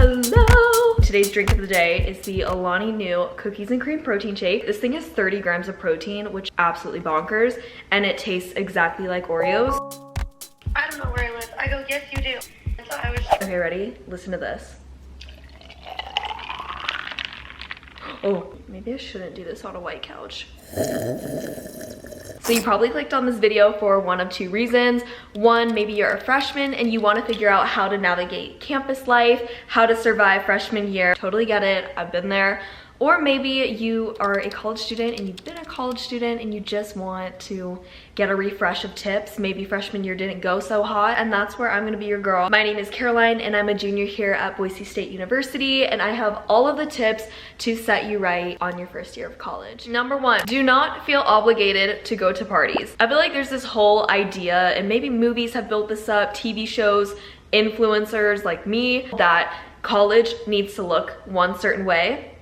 Hello! Today's drink of the day is the Alani Nu Cookies and Cream Protein Shake. This thing has 30 grams of protein, which is absolutely bonkers, and it tastes exactly like Oreos. I don't know where I live. I go, yes you do. So I was Okay, ready? Listen to this. Oh, maybe I shouldn't do this on a white couch. So you probably clicked on this video for one of two reasons. One, maybe you're a freshman and you want to figure out how to navigate campus life, how to survive freshman year. Totally get it, I've been there. Or maybe you are a college student and you've been a college student and you just want to get a refresh of tips. Maybe freshman year didn't go so hot, and that's where I'm gonna be your girl. My name is Caroline and I'm a junior here at Boise State University, and I have all of the tips to set you right on your first year of college. Number one, do not feel obligated to go to parties. I feel like there's this whole idea, and maybe movies have built this up, TV shows, influencers like me, that college needs to look one certain way.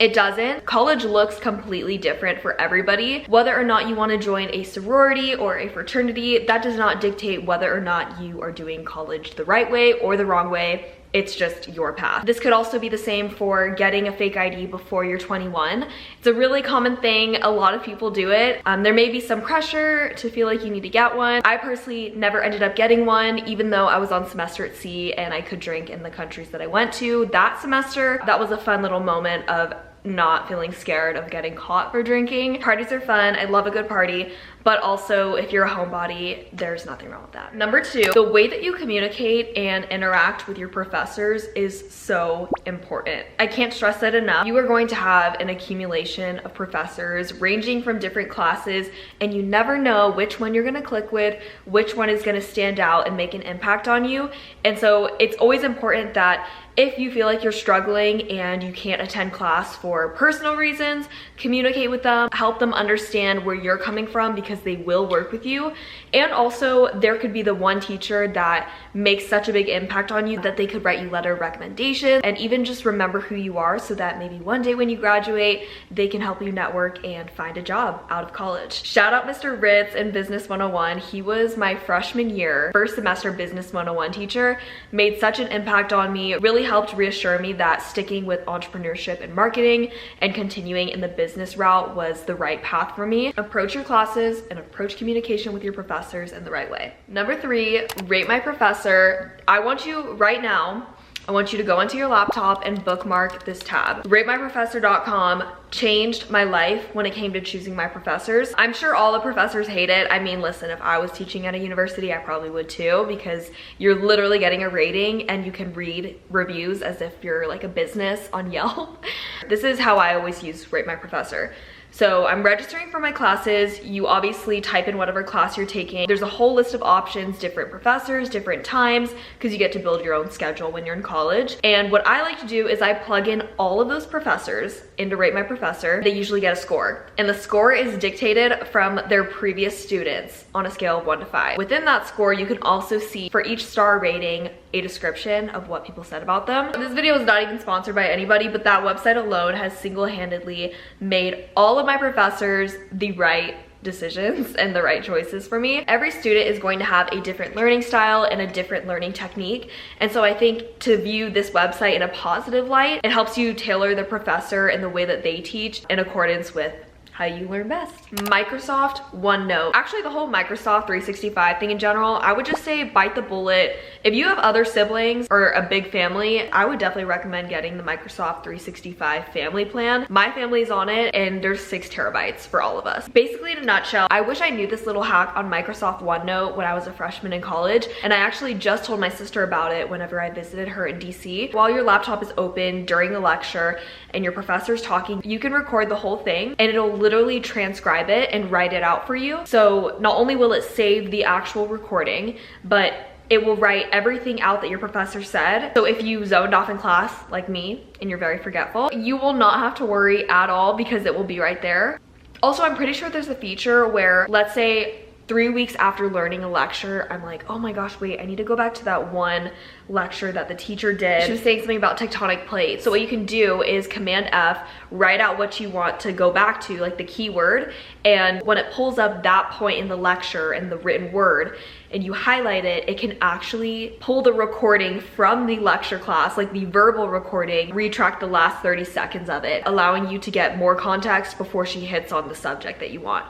It doesn't. College looks completely different for everybody. Whether or not you want to join a sorority or a fraternity, that does not dictate whether or not you are doing college the right way or the wrong way. It's just your path. This could also be the same for getting a fake ID before you're 21. It's a really common thing. A lot of people do it. There may be some pressure to feel like you need to get one. I personally never ended up getting one, even though I was on semester at sea and I could drink in the countries that I went to that semester. That was a fun little moment of not feeling scared of getting caught for drinking. Parties are fun. I love a good party, but also if you're a homebody, there's nothing wrong with that. Number two, the way that you communicate and interact with your professors is so important. I can't stress that enough. You are going to have an accumulation of professors ranging from different classes, and you never know which one you're gonna click with, which one is gonna stand out and make an impact on you. And so it's always important that if you feel like you're struggling and you can't attend class for personal reasons, communicate with them, help them understand where you're coming from, because they will work with you. And also, there could be the one teacher that makes such a big impact on you that they could write you letter of recommendation and even just remember who you are, so that maybe one day when you graduate, they can help you network and find a job out of college. Shout out Mr. Ritz in Business 101. He was my freshman year, first semester Business 101 teacher, made such an impact on me, really helped reassure me that sticking with entrepreneurship and marketing and continuing in the business route was the right path for me. Approach your classes and approach communication with your professors in the right way. Number three, rate my professor. I want you right now, I want you to go onto your laptop and bookmark this tab. RateMyProfessor.com changed my life when it came to choosing my professors. I'm sure all the professors hate it. I mean, listen, if I was teaching at a university, I probably would too, because you're literally getting a rating and you can read reviews as if you're like a business on Yelp. This is how I always use Rate My Professor. So I'm registering for my classes. You obviously type in whatever class you're taking. There's a whole list of options, different professors, different times, because you get to build your own schedule when you're in college. And what I like to do is I plug in all of those professors into Rate My Professor. They usually get a score, and the score is dictated from their previous students on a scale of 1 to 5. Within that score, you can also see for each star rating a description of what people said about them. This video is not even sponsored by anybody, but that website alone has single-handedly made all of my professors the right decisions and the right choices for me. Every student is going to have a different learning style and a different learning technique. And so I think to view this website in a positive light, it helps you tailor the professor and the way that they teach in accordance with how you learn best. Microsoft OneNote. Actually, the whole Microsoft 365 thing in general, I would just say bite the bullet. If you have other siblings or a big family, I would definitely recommend getting the Microsoft 365 family plan. My family's on it and there's 6 terabytes for all of us. Basically, in a nutshell, I wish I knew this little hack on Microsoft OneNote when I was a freshman in college, and I actually just told my sister about it whenever I visited her in DC. While your laptop is open during the lecture and your professor's talking, you can record the whole thing and it'll literally transcribe it and write it out for you. So not only will it save the actual recording, but it will write everything out that your professor said. So if you zoned off in class like me and you're very forgetful, you will not have to worry at all because it will be right there. Also, I'm pretty sure there's a feature where, let's say 3 weeks after learning a lecture, I'm like, oh my gosh, wait, I need to go back to that one lecture that the teacher did. She was saying something about tectonic plates. So what you can do is Command F, write out what you want to go back to, like the keyword, and when it pulls up that point in the lecture and the written word, and you highlight it, it can actually pull the recording from the lecture class, like the verbal recording, retract the last 30 seconds of it, allowing you to get more context before she hits on the subject that you want.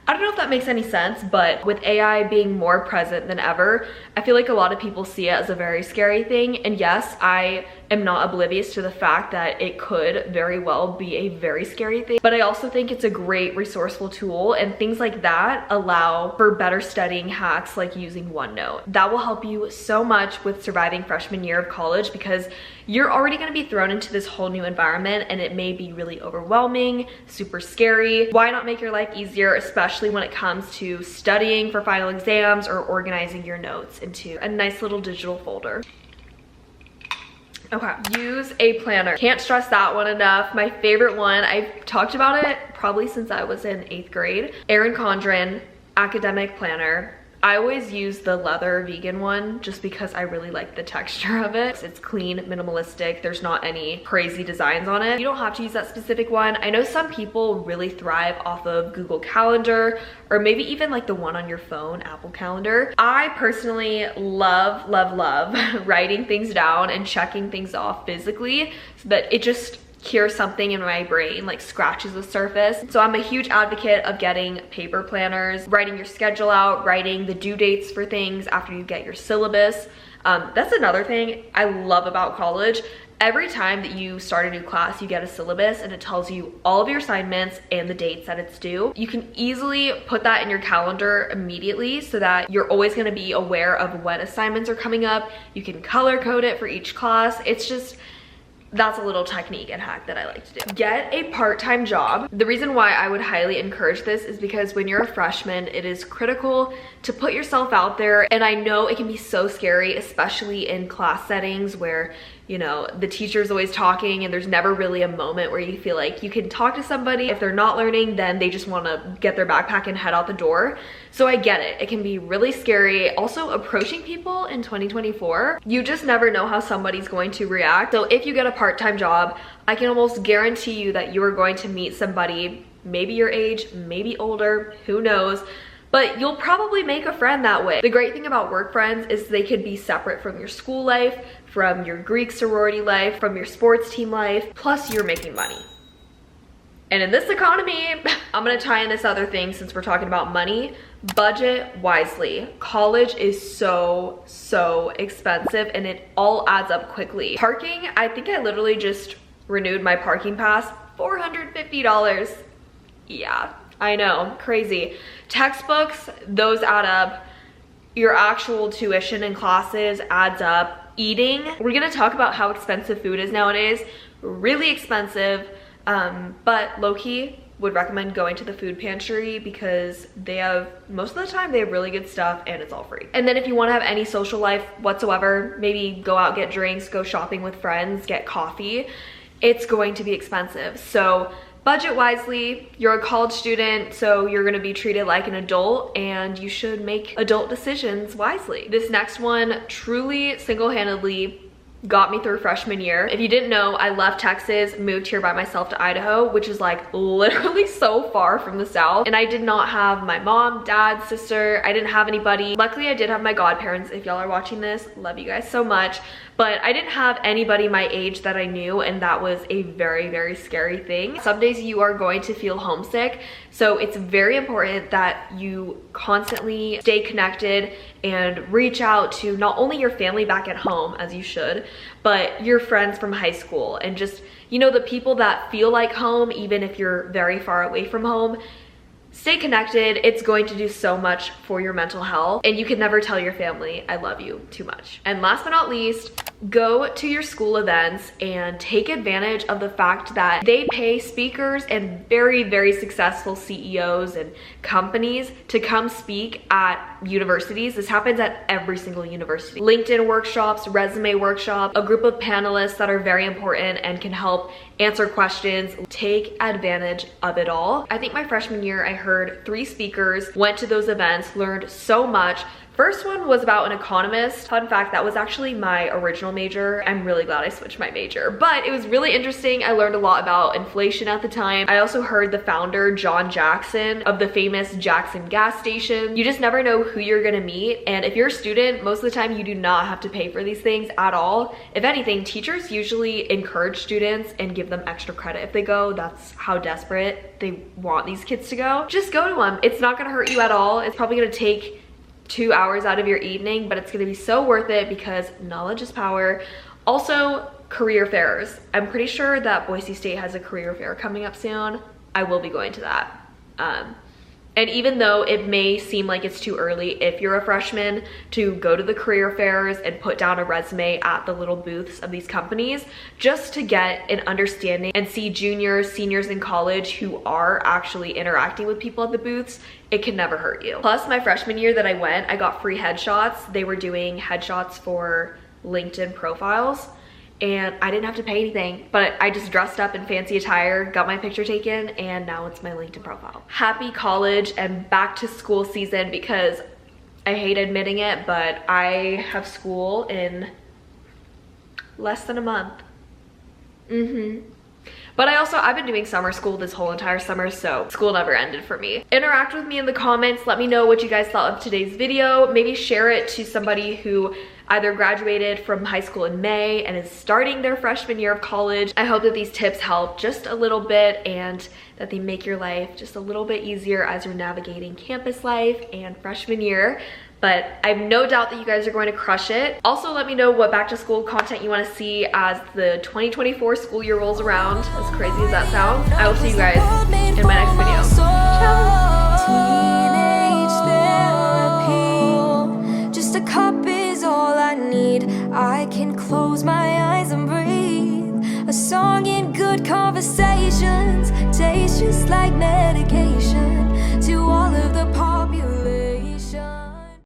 I don't know if that makes any sense, but with AI being more present than ever, I feel like a lot of people see it as a very scary thing. And yes, I am not oblivious to the fact that it could very well be a very scary thing, but I also think it's a great resourceful tool, and things like that allow for better studying hacks like using OneNote. That will help you so much with surviving freshman year of college, because you're already going to be thrown into this whole new environment and it may be really overwhelming, super scary. Why not make your life easier, especially when it comes to studying for final exams or organizing your notes into a nice little digital folder? Okay, use a planner. Can't stress that one enough. My favorite one, I've talked about it probably since I was in 8th grade. Erin Condren academic planner. I always use the leather vegan one just because I really like the texture of it. It's clean, minimalistic. There's not any crazy designs on it. You don't have to use that specific one. I know some people really thrive off of Google Calendar, or maybe even like the one on your phone, Apple Calendar. I personally love writing things down and checking things off physically so that it just cure something in my brain, like scratches the surface. So I'm a huge advocate of getting paper planners, writing your schedule out, writing the due dates for things after you get your syllabus. That's another thing I love about college. Every time that you start a new class, you get a syllabus and it tells you all of your assignments and the dates that it's due. You can easily put that in your calendar immediately so that you're always going to be aware of when assignments are coming up. You can color code it for each class. It's just, that's a little technique and hack that I like to do. Get a part-time job. The reason why I would highly encourage this is because when you're a freshman, it is critical to put yourself out there. And I know it can be so scary, especially in class settings where, you know, the teacher's always talking and there's never really a moment where you feel like you can talk to somebody. If they're not learning, then they just want to get their backpack and head out the door. So I get it. It can be really scary. Also, approaching people in 2024, you just never know how somebody's going to react. So if you get a part-time job, I can almost guarantee you that you are going to meet somebody, maybe your age, maybe older, who knows, but you'll probably make a friend that way. The great thing about work friends is they could be separate from your school life, from your Greek sorority life, from your sports team life, plus you're making money. And in this economy, I'm gonna tie in this other thing since we're talking about money. Budget wisely. College is so expensive and it all adds up quickly. Parking, I think I literally just renewed my parking pass, $450. Yeah, I know, crazy. Textbooks, those add up. Your actual tuition in classes adds up. Eating, we're gonna talk about how expensive food is nowadays. Really expensive, but low-key would recommend going to the food pantry because they have, most of the time, they have really good stuff and it's all free. And then if you wanna have any social life whatsoever, maybe go out, get drinks, go shopping with friends, get coffee, it's going to be expensive. So budget wisely. You're a college student, so you're gonna be treated like an adult and you should make adult decisions wisely. This next one truly single-handedly got me through freshman year. If you didn't know, I left Texas, moved here by myself to Idaho, which is like literally so far from the South. And I did not have my mom, dad, sister. I didn't have anybody. Luckily, I did have my godparents. If y'all are watching this, love you guys so much. But I didn't have anybody my age that I knew, and that was a very scary thing. Some days you are going to feel homesick, so it's very important that you constantly stay connected and reach out to not only your family back at home, as you should, but your friends from high school and just, you know, the people that feel like home, even if you're very far away from home. Stay connected. It's going to do so much for your mental health, and you can never tell your family I love you too much. And last but not least, Go to your school events and take advantage of the fact that they pay speakers and very, very successful CEOs and companies to come speak at universities. This happens at every single university. LinkedIn workshops, resume workshops, a group of panelists that are very important and can help answer questions. Take advantage of it all. I think my freshman year, I heard 3 speakers, went to those events, learned so much. First one was about an economist. Fun fact, that was actually my original major. I'm really glad I switched my major, but it was really interesting. I learned a lot about inflation at the time. I also heard the founder, John Jackson, of the famous Jackson gas station. You just never know who you're gonna meet, and if you're a student, most of the time you do not have to pay for these things at all. If anything, teachers usually encourage students and give them extra credit if they go. That's how desperate they want these kids to go. Just go to them. It's not gonna hurt you at all. It's probably gonna take 2 hours out of your evening, but it's gonna be so worth it because knowledge is power. Also, career fairs. I'm pretty sure that Boise State has a career fair coming up soon. I will be going to that. And even though it may seem like it's too early, if you're a freshman, to go to the career fairs and put down a resume at the little booths of these companies, just to get an understanding and see juniors, seniors in college who are actually interacting with people at the booths, it can never hurt you. Plus, my freshman year that I went, I got free headshots. They were doing headshots for LinkedIn profiles, and I didn't have to pay anything, but I just dressed up in fancy attire, got my picture taken, and now it's my LinkedIn profile. Happy college and back to school season, because I hate admitting it, but I have school in less than a month. But I've been doing summer school this whole entire summer, so school never ended for me. Interact with me in the comments. Let me know what you guys thought of today's video. Maybe share it to somebody who either graduated from high school in May and is starting their freshman year of college. I hope that these tips help just a little bit and that they make your life just a little bit easier as you're navigating campus life and freshman year. But I have no doubt that you guys are going to crush it. Also, let me know what back to school content you want to see as the 2024 school year rolls around. As crazy as that sounds. I will see you guys in my next video. Ciao! Just a cup is all I need. I can close my eyes and breathe. A song in good conversations tastes just like medication.